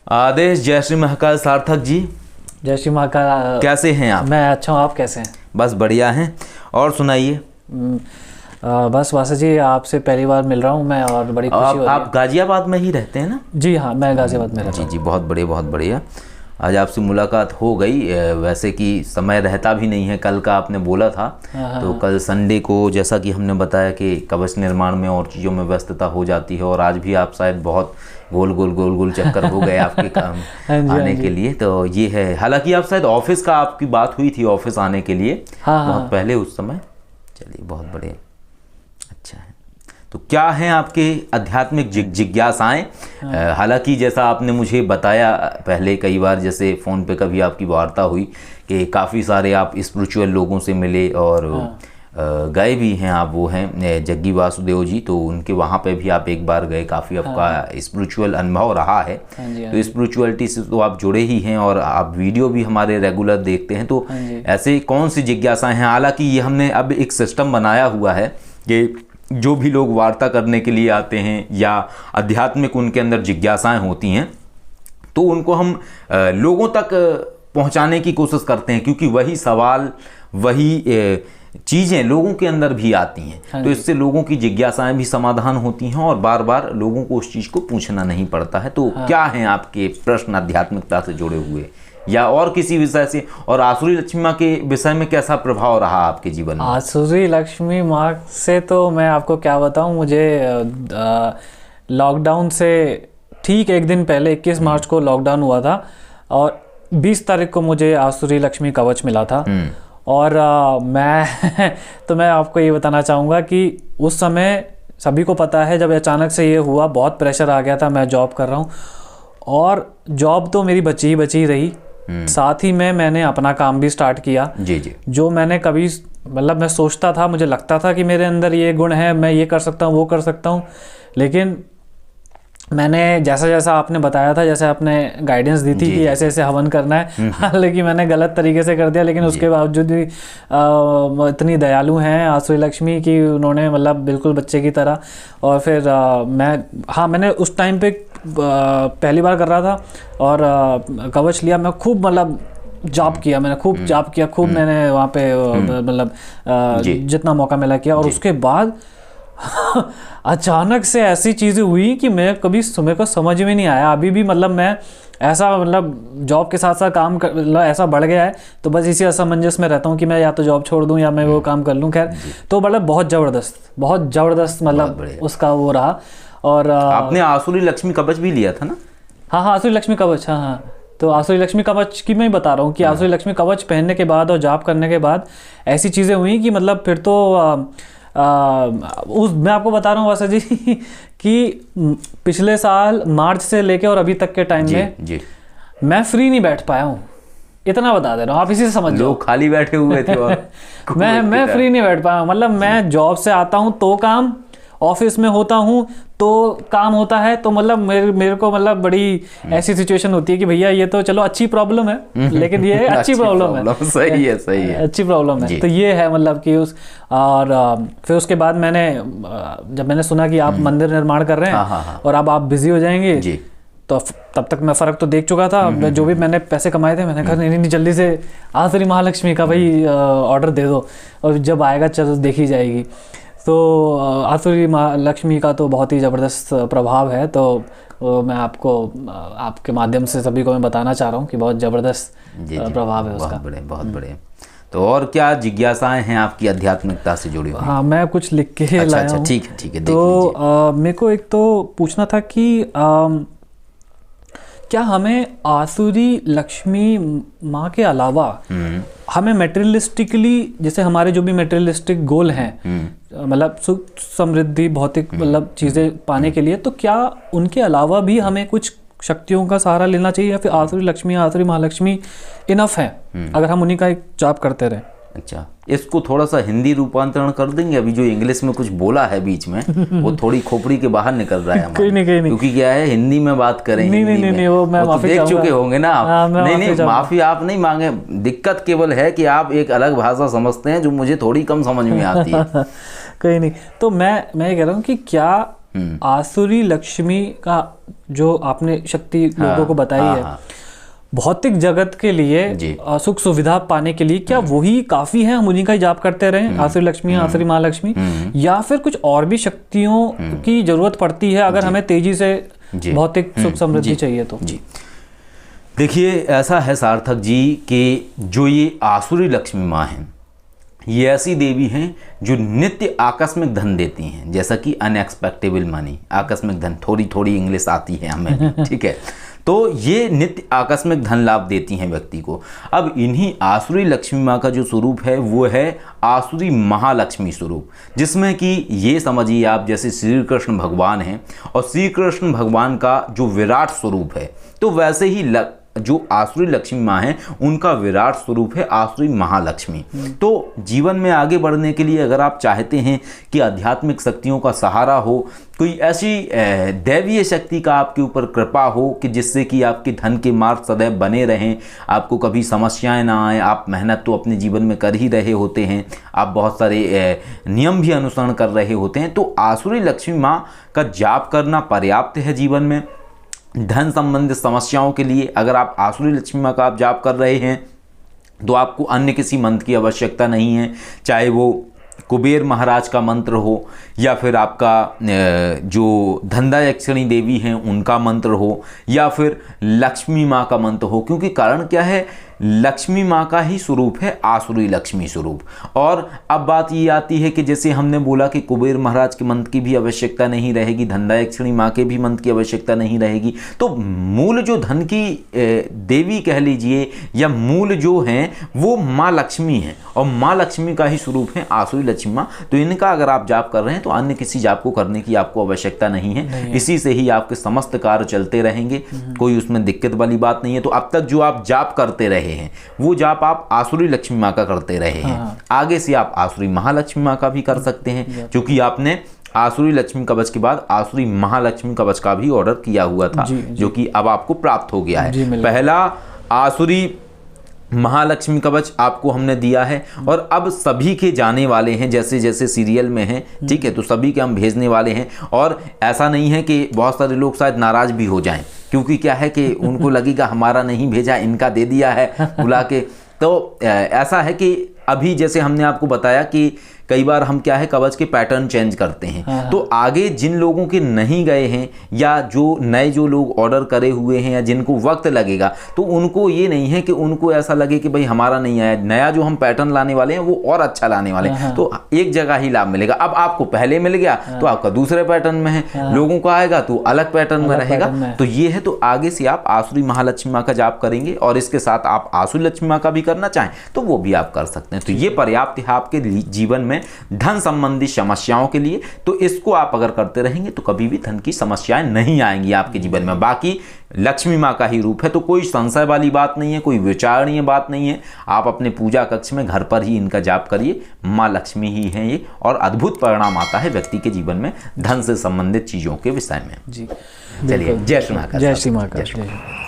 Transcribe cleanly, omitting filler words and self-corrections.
आदेश। जय श्री महाकाल सार्थक जी। जय श्री महाकाल। कैसे हैं आप? मैं अच्छा हूँ, आप कैसे हैं? बस बढ़िया हैं। और सुनाइए। बस वासा जी, आपसे पहली बार मिल रहा हूँ मैं और बड़ी खुशी हो रही है। आप गाजियाबाद में ही रहते हैं ना? जी हाँ, मैं गाजियाबाद में रहता हूँ। जी, बहुत बढ़िया, बहुत बढ़िया। आज आपसे मुलाकात हो गई। वैसे कि समय रहता भी नहीं है, कल का आपने बोला था। तो कल संडे को जैसा कि हमने बताया कि कवच निर्माण में और चीज़ों में व्यस्तता हो जाती है, और आज भी आप शायद बहुत गोल गोल चक्कर हो गए आपके काम आने के लिए। तो ये है, हालांकि आप शायद ऑफिस का आपकी बात हुई थी ऑफिस आने के लिए बहुत पहले उस समय। चलिए, बहुत बढ़िया, अच्छा है। तो क्या हैं आपके आध्यात्मिक जिज्ञासाएं? हालांकि जैसा आपने मुझे बताया पहले कई बार, जैसे फ़ोन पे कभी आपकी वार्ता हुई कि काफ़ी सारे आप स्पिरिचुअल लोगों से मिले और गए भी हैं आप। वो हैं जग्गी वासुदेव जी, तो उनके वहाँ पे भी आप एक बार गए। काफ़ी आपका स्पिरिचुअल अनुभव रहा है। तो स्पिरिचुअलिटी से तो आप जुड़े ही हैं और आप वीडियो भी हमारे रेगुलर देखते हैं। तो ऐसे कौन सी जिज्ञासाएं हैं? हालांकि ये हमने अब एक सिस्टम बनाया हुआ है कि जो भी लोग वार्ता करने के लिए आते हैं या आध्यात्मिक उनके अंदर जिज्ञासाएं होती हैं, तो उनको हम लोगों तक पहुंचाने की कोशिश करते हैं, क्योंकि वही सवाल, वही चीज़ें लोगों के अंदर भी आती हैं। तो इससे लोगों की जिज्ञासाएं भी समाधान होती हैं और बार बार लोगों को उस चीज़ को पूछना नहीं पड़ता है। तो क्या हैं आपके प्रश्न आध्यात्मिकता से जुड़े हुए या और किसी विषय से? और आसुरी लक्ष्मी माँ के विषय में कैसा प्रभाव रहा आपके जीवन में? आसुरी लक्ष्मी माँ से तो मैं आपको क्या बताऊँ, मुझे लॉकडाउन से ठीक एक दिन पहले 21 मार्च को लॉकडाउन हुआ था और 20 तारीख को मुझे आसुरी लक्ष्मी कवच मिला था। और मैं आपको ये बताना चाहूँगा कि उस समय सभी को पता है, जब अचानक से ये हुआ बहुत प्रेशर आ गया था। मैं जॉब कर रहा हूँ और जॉब तो मेरी बची ही रही, साथ ही में मैंने अपना काम भी स्टार्ट किया। जी। जो मैंने कभी मतलब मैं सोचता था, मुझे लगता था कि मेरे अंदर ये गुण है, मैं ये कर सकता हूँ, वो कर सकता हूँ। लेकिन मैंने जैसा आपने बताया था, जैसे आपने गाइडेंस दी थी कि ऐसे ऐसे हवन करना है, हालांकि मैंने गलत तरीके से कर दिया, लेकिन उसके बावजूद भी इतनी दयालु हैं आसुरी लक्ष्मी की, उन्होंने मतलब बिल्कुल बच्चे की तरह। और फिर मैंने उस टाइम पे पहली बार कर रहा था और कवच लिया। मैं खूब मतलब जाप किया, मैंने खूब जाप किया, खूब मैंने वहाँ पे मतलब जितना मौका मिला किया। और उसके बाद अचानक से ऐसी चीज़ें हुई कि मैं कभी मेरे को समझ में नहीं आया। अभी भी मतलब मैं ऐसा मतलब जॉब के साथ साथ काम कर, मतलब ऐसा बढ़ गया है, तो बस इसी असमंजस में रहता हूँ कि मैं या तो जॉब छोड़ दूँ या मैं वो काम कर लूँ। खैर, तो मतलब बहुत ज़बरदस्त मतलब उसका वो रहा। और आपने आसुरी लक्ष्मी कवच भी लिया था ना? हाँ, आसुरी लक्ष्मी कवच, हाँ। तो आसुरी लक्ष्मी कवच की मैं बता रहा हूँ कि आसुरी लक्ष्मी कवच पहनने के बाद और जाप करने के बाद ऐसी चीज़ें हुई कि मतलब फिर तो मैं आपको बता रहा हूँ वासा जी कि पिछले साल मार्च से लेके और अभी तक के टाइम में मैं फ्री नहीं बैठ पाया हूँ। इतना बता दे रहा हूँ, आप इसी से समझ लो। लोग खाली बैठे हुए थे और मैं फ्री नहीं बैठ पाया हूँ। मतलब मैं जॉब से आता हूँ तो काम, ऑफिस में होता हूँ तो काम होता है। तो मतलब मेरे को मतलब बड़ी ऐसी सिचुएशन होती है कि भैया ये तो चलो अच्छी प्रॉब्लम है, लेकिन ये अच्छी प्रॉब्लम है। सही है अच्छी प्रॉब्लम है। तो ये है मतलब कि फिर उसके बाद जब मैंने सुना कि आप मंदिर निर्माण कर रहे हैं और अब आप बिजी हो जाएंगे, तो तब तक मैं फ़र्क तो देख चुका था। जो भी मैंने पैसे कमाए थे, मैंने कहा नहीं जल्दी से आसुरी महालक्ष्मी का भाई ऑर्डर दे दो, और जब आएगा चलो देखी जाएगी। तो आसुरी लक्ष्मी का तो बहुत ही ज़बरदस्त प्रभाव है। तो मैं आपके माध्यम से सभी को मैं बताना चाह रहा हूँ कि बहुत ज़बरदस्त प्रभाव है उसका। बहुत बड़े। तो और क्या जिज्ञासाएं हैं आपकी आध्यात्मिकता से जुड़ी हुई? हाँ, मैं कुछ लिख के लाया हूँ। ठीक है। तो मेरे को एक तो पूछना था कि क्या हमें आसुरी लक्ष्मी माँ के अलावा हमें मेटेरियलिस्टिकली, जैसे हमारे जो भी मेटेरियलिस्टिक गोल हैं, मतलब सुख समृद्धि भौतिक मतलब चीज़ें पाने के लिए, तो क्या उनके अलावा भी हमें कुछ शक्तियों का सहारा लेना चाहिए, या फिर आसुरी लक्ष्मी, आसुरी महालक्ष्मी इनफ है अगर हम उन्हीं का एक जाप करते रहें? अच्छा, इसको थोड़ा सा हिंदी रूपांतरण कर देंगे। अभी जो इंग्लिश में कुछ बोला है बीच में वो थोड़ी खोपड़ी के बाहर निकल रहा है। कोई नहीं। क्योंकि क्या है, हिंदी में बात करेंगे। नहीं, वो मैं माफी देख चुके होंगे ना आप। नहीं, माफी आप नहीं मांगे। दिक्कत केवल है कि आप एक अलग भाषा समझते हैं जो मुझे थोड़ी कम समझ में आती है। कोई नहीं। तो मैं ये कह रहा हूँ कि क्या आसुरी लक्ष्मी का जो आपने शक्ति लोगों को बताई है भौतिक जगत के लिए सुख सुविधा पाने के लिए, क्या वही काफी है? हम उन्हीं का ही जाप करते रहें, आसुरी लक्ष्मी, आसुरी महालक्ष्मी, या फिर कुछ और भी शक्तियों की जरूरत पड़ती है अगर हमें तेजी से भौतिक सुख समृद्धि चाहिए तो? जी देखिए, ऐसा है सार्थक जी कि जो ये आसुरी लक्ष्मी माँ हैं, ये ऐसी देवी हैं जो नित्य आकस्मिक धन देती हैं, जैसा कि अनएक्सपेक्टेबल मनी, आकस्मिक धन, थोड़ी थोड़ी इंग्लिश आती है हमें, ठीक है। तो ये नित्य आकस्मिक धन लाभ देती हैं व्यक्ति को। अब इन्हीं आसुरी लक्ष्मी माँ का जो स्वरूप है वो है आसुरी महालक्ष्मी स्वरूप, जिसमें कि ये समझिए आप जैसे श्री कृष्ण भगवान हैं और श्री कृष्ण भगवान का जो विराट स्वरूप है, तो वैसे ही जो आसुरी लक्ष्मी माँ है उनका विराट स्वरूप है आसुरी महालक्ष्मी। तो जीवन में आगे बढ़ने के लिए अगर आप चाहते हैं कि आध्यात्मिक शक्तियों का सहारा हो, कोई ऐसी दैवीय शक्ति का आपके ऊपर कृपा हो कि जिससे कि आपके धन के मार्ग सदैव बने रहें, आपको कभी समस्याएं ना आए, आप मेहनत तो अपने जीवन में कर ही रहे होते हैं, आप बहुत सारे नियम भी अनुसरण कर रहे होते हैं, तो आसुरी लक्ष्मी माँ का जाप करना पर्याप्त है जीवन में। धन संबंधित समस्याओं के लिए अगर आप आसुरी लक्ष्मी माँ का आप जाप कर रहे हैं तो आपको अन्य किसी मंत्र की आवश्यकता नहीं है, चाहे वो कुबेर महाराज का मंत्र हो या फिर आपका जो धनदायक्षिणी देवी हैं उनका मंत्र हो या फिर लक्ष्मी माँ का मंत्र हो, क्योंकि कारण क्या है, लक्ष्मी माँ का ही स्वरूप है आसुरी लक्ष्मी स्वरूप। और अब बात ये आती है कि जैसे हमने बोला कि कुबेर महाराज के मंत्र की भी आवश्यकता नहीं रहेगी, धनदायक्षिणी माँ के भी मंत्र की आवश्यकता नहीं रहेगी, तो मूल जो धन की देवी कह लीजिए या मूल जो हैं वो माँ लक्ष्मी हैं और माँ लक्ष्मी का ही स्वरूप है आसुरी लक्ष्मी माँ। तो इनका अगर आप जाप कर रहे हैं तो अन्य किसी जाप को करने की आपको आवश्यकता नहीं है, इसी से ही आपके समस्त कार्य चलते रहेंगे, कोई उसमें दिक्कत वाली बात नहीं है। तो अब तक जो आप जाप करते रहे हैं वो जाप आप आसुरी लक्ष्मी माँ का करते रहे हैं, आगे से आप आसुरी महालक्ष्मी माँ का भी कर सकते हैं, क्योंकि आपने आसुरी लक्ष्मी कवच के बाद आसुरी महालक्ष्मी कवच का भी ऑर्डर किया हुआ था, जो कि अब आपको प्राप्त हो गया है। पहला आसुरी महालक्ष्मी कवच आपको हमने दिया है और अब सभी के जाने वाले हैं, जैसे जैसे सीरियल में हैं, ठीक है, तो सभी के हम भेजने वाले हैं। और ऐसा नहीं है कि बहुत सारे लोग शायद नाराज भी हो जाएं, क्योंकि क्या है कि उनको लगेगा हमारा नहीं भेजा, इनका दे दिया है बुला के। तो ऐसा है कि अभी जैसे हमने आपको बताया कि कई बार हम क्या है कवच के पैटर्न चेंज करते हैं, तो आगे जिन लोगों के नहीं गए हैं या जो नए जो लोग ऑर्डर करे हुए हैं या जिनको वक्त लगेगा, तो उनको ये नहीं है कि उनको ऐसा लगे कि भाई हमारा नहीं आया, नया जो हम पैटर्न लाने वाले हैं वो और अच्छा लाने वाले हैं, तो एक जगह ही लाभ मिलेगा। अब आपको पहले मिल गया तो आपका दूसरे पैटर्न में है, लोगों को आएगा तो अलग पैटर्न में रहेगा। तो ये है, तो आगे से आप आसुरी महालक्ष्मी माँ का जाप करेंगे और इसके साथ आप आसुरी लक्ष्मी माँ का भी करना चाहें तो वो भी आप कर सकते हैं। तो ये पर्याप्त है आपके जीवन में धन संबंधी समस्याओं के लिए। तो इसको आप अगर करते रहेंगे तो कभी भी धन की समस्याएं नहीं आएंगी आपके जीवन में। बाकी लक्ष्मी माँ का ही रूप है, तो कोई संशय वाली बात नहीं है, कोई विचारणीय बात नहीं है। आप अपने पूजा कक्ष में घर पर ही इनका जाप करिए, माँ लक्ष्मी ही हैं ये, और अद्भुत परिणाम आता है व्यक्ति के जीवन में धन से संबंधित चीजों के विषय में। जी चलिए, जय श्री महाकाल। जय श्री महाकाल।